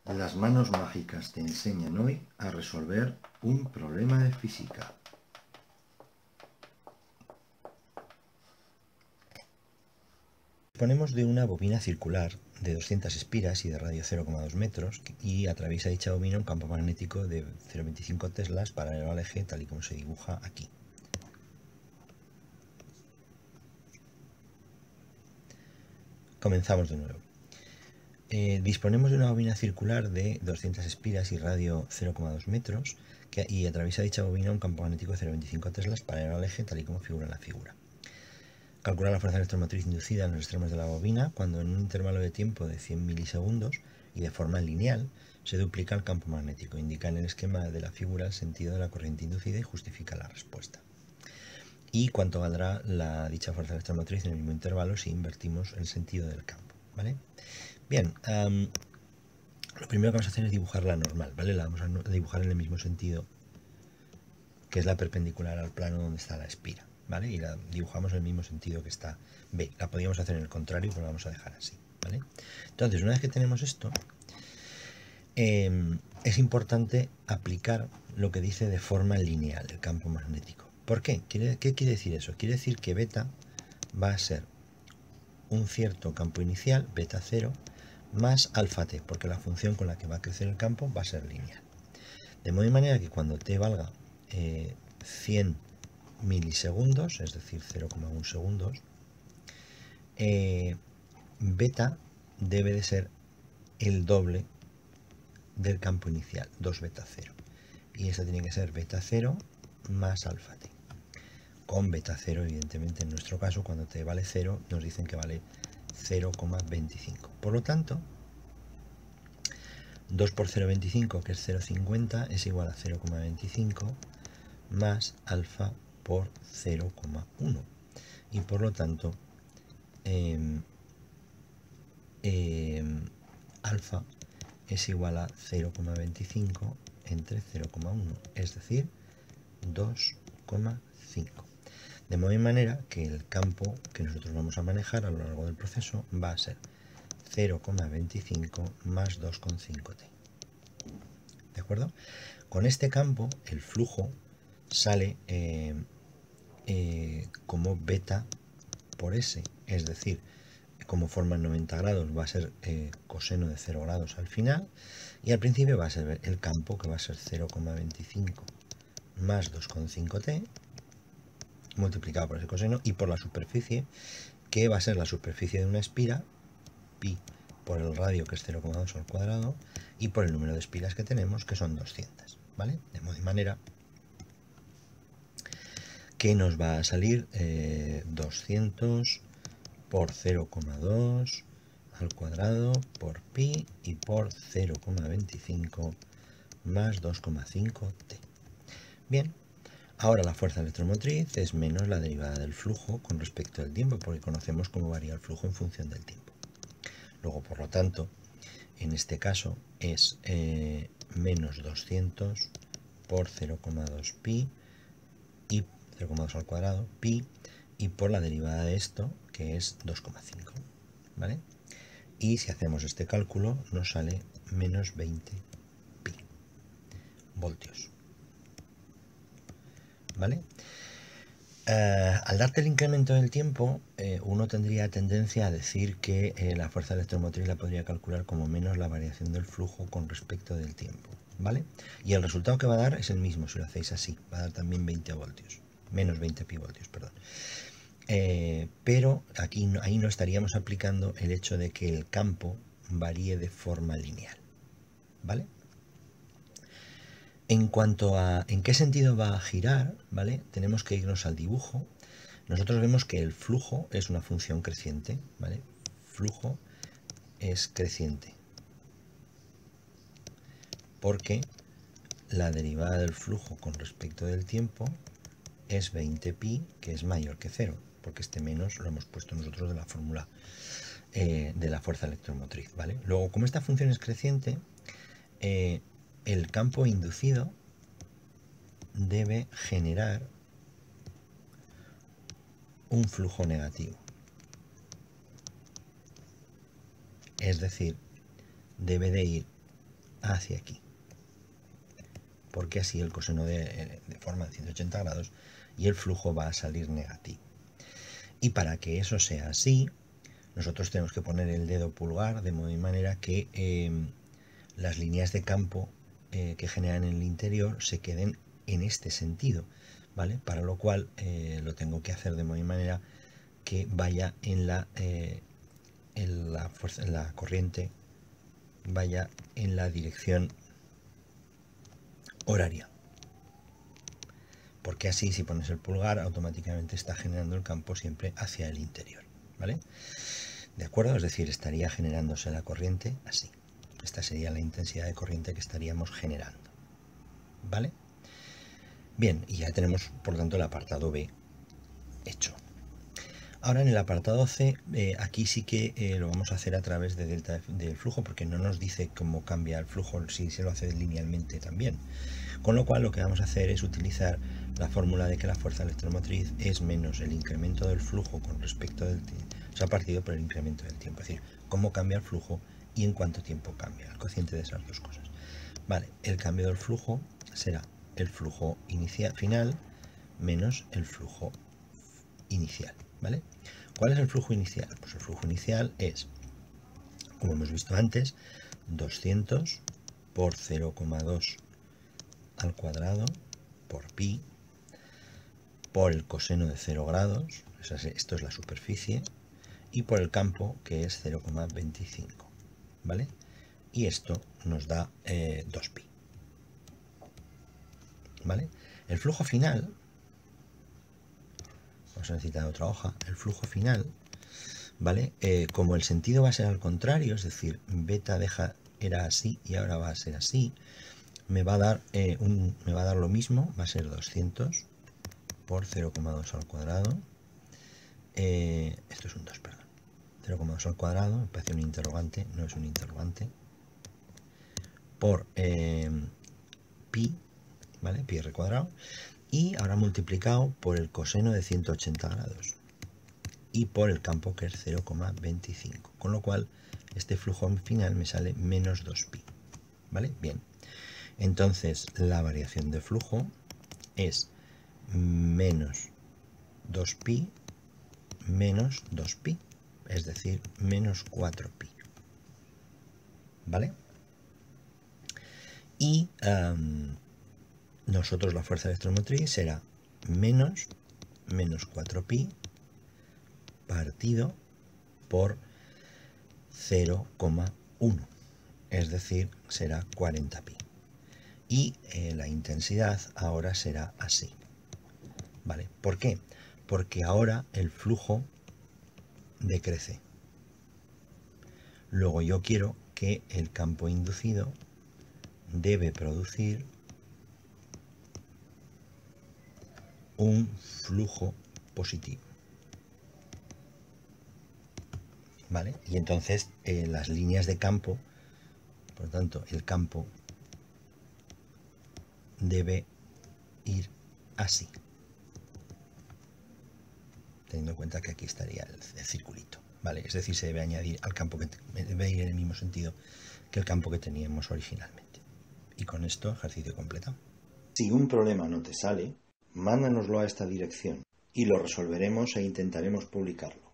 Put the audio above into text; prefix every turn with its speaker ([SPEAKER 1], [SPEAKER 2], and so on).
[SPEAKER 1] Las manos mágicas te enseñan hoy a resolver un problema de física.
[SPEAKER 2] Disponemos de una bobina circular de 200 espiras y de radio 0,2 metros y atraviesa dicha bobina un campo magnético de 0,25 teslas paralelo al eje, tal y como se dibuja aquí. Comenzamos de nuevo. Disponemos de una bobina circular de 200 espiras y radio 0,2 metros y atraviesa dicha bobina un campo magnético de 0,25 teslas paralelo al eje, tal y como figura en la figura. Calcular la fuerza electromotriz inducida en los extremos de la bobina cuando en un intervalo de tiempo de 100 milisegundos y de forma lineal se duplica el campo magnético. Indica en el esquema de la figura el sentido de la corriente inducida y justifica la respuesta. Y cuánto valdrá dicha fuerza electromotriz en el mismo intervalo si invertimos el sentido del campo, ¿vale? Bien, lo primero que vamos a hacer es dibujar la normal, ¿vale? La vamos a dibujar en el mismo sentido, que es la perpendicular al plano donde está la espira, ¿vale? Y la dibujamos en el mismo sentido que está B. La podríamos hacer en el contrario, pero la vamos a dejar así, ¿vale? Entonces, una vez que tenemos esto, es importante aplicar lo que dice de forma lineal el campo magnético. ¿Por qué? ¿Qué quiere decir eso? Quiere decir que beta va a ser un cierto campo inicial, beta 0, más alfa t, porque la función con la que va a crecer el campo va a ser lineal. De modo y manera que cuando t valga 100 milisegundos, es decir, 0,1 segundos, beta debe de ser el doble del campo inicial, 2 beta 0. Y esto tiene que ser beta 0 más alfa t. Con beta 0, evidentemente, en nuestro caso, cuando t vale 0, nos dicen que vale 0,25. Por lo tanto, 2 por 0,25, que es 0,50, es igual a 0,25 más alfa por 0,1. Y por lo tanto, alfa es igual a 0,25 entre 0,1, es decir, 2,5. De modo y manera que el campo que nosotros vamos a manejar a lo largo del proceso va a ser 0,25 más 2,5t. ¿De acuerdo? Con este campo, el flujo sale como beta por s, es decir, como forma en 90 grados va a ser coseno de 0 grados al final, y al principio va a ser el campo, que va a ser 0,25 más 2,5t multiplicado por ese coseno, y por la superficie, que va a ser la superficie de una espira, pi por el radio, que es 0,2 al cuadrado, y por el número de espiras que tenemos, que son 200, ¿vale? De modo y manera que nos va a salir 200 por 0,2 al cuadrado por pi y por 0,25 más 2,5t. Bien, ahora la fuerza electromotriz es menos la derivada del flujo con respecto al tiempo, porque conocemos cómo varía el flujo en función del tiempo. Luego, por lo tanto, en este caso es menos 200 por 0,2 pi y 0,2 al cuadrado pi, y por la derivada de esto, que es 2,5, ¿vale? Y si hacemos este cálculo nos sale menos 20 pi voltios, ¿vale? Al darte el incremento del tiempo, uno tendría tendencia a decir que la fuerza electromotriz la podría calcular como menos la variación del flujo con respecto del tiempo, ¿vale? Y el resultado que va a dar es el mismo si lo hacéis así, va a dar también 20 voltios, menos 20 pi voltios, perdón. Pero ahí no estaríamos aplicando el hecho de que el campo varíe de forma lineal, ¿vale? En cuanto a en qué sentido va a girar, ¿vale? Tenemos que irnos al dibujo. Nosotros vemos que el flujo es una función creciente, ¿vale? Flujo es creciente porque la derivada del flujo con respecto del tiempo es 20 pi, que es mayor que 0, porque este menos lo hemos puesto nosotros de la fórmula de la fuerza electromotriz, ¿vale? Luego, como esta función es creciente, el campo inducido debe generar un flujo negativo. Es decir, debe de ir hacia aquí, porque así el coseno de forma de 180 grados y el flujo va a salir negativo. Y para que eso sea así, nosotros tenemos que poner el dedo pulgar de modo y manera que las líneas de campo que generan en el interior se queden en este sentido, ¿vale? Para lo cual lo tengo que hacer de modo y manera que vaya en la corriente, vaya en la dirección horaria. Porque así, si pones el pulgar, automáticamente está generando el campo siempre hacia el interior, ¿vale? ¿De acuerdo? Es decir, estaría generándose la corriente así. Esta sería la intensidad de corriente que estaríamos generando, ¿vale? Bien, y ya tenemos, por tanto, el apartado B hecho. Ahora en el apartado C, aquí sí que lo vamos a hacer a través de delta del flujo, porque no nos dice cómo cambia el flujo si se lo hace linealmente también. Con lo cual lo que vamos a hacer es utilizar la fórmula de que la fuerza electromotriz es menos el incremento del flujo con respecto del tiempo, o sea, partido por el incremento del tiempo. Es decir, cómo cambia el flujo y en cuánto tiempo cambia, el cociente de esas dos cosas. Vale, el cambio del flujo será el flujo inicial final menos el flujo inicial, ¿vale? ¿Cuál es el flujo inicial? Pues el flujo inicial es, como hemos visto antes, 200 por 0,2 al cuadrado por pi por el coseno de 0 grados, esto es la superficie, y por el campo, que es 0,25, ¿vale? Y esto nos da 2pi, ¿vale? El flujo final, vamos a necesitar otra hoja, el flujo final, ¿vale? Como el sentido va a ser al contrario, es decir, beta era así y ahora va a ser así, me va a dar lo mismo, va a ser 200 por 0,2 al cuadrado, esto es un 2, perdón, 0,2 al cuadrado, me parece un interrogante, no es un interrogante, por pi, ¿vale? Pi r cuadrado, y ahora multiplicado por el coseno de 180 grados y por el campo, que es 0,25, con lo cual este flujo final me sale menos 2pi, ¿vale? Bien, entonces la variación de flujo es menos 2pi menos 2pi, es decir, menos 4pi, ¿vale? Y nosotros la fuerza electromotriz será menos 4pi partido por 0,1, es decir, será 40pi. Y la intensidad ahora será así, ¿vale? ¿Por qué? Porque ahora el flujo decrece. Luego yo quiero que el campo inducido debe producir un flujo positivo, ¿vale? Y entonces las líneas de campo, por lo tanto, el campo debe ir así, teniendo en cuenta que aquí estaría el circulito, ¿vale? Es decir, se debe añadir al campo que debe ir en el mismo sentido que el campo que teníamos originalmente. Y con esto, ejercicio completado.
[SPEAKER 1] Si un problema no te sale, mándanoslo a esta dirección y lo resolveremos e intentaremos publicarlo.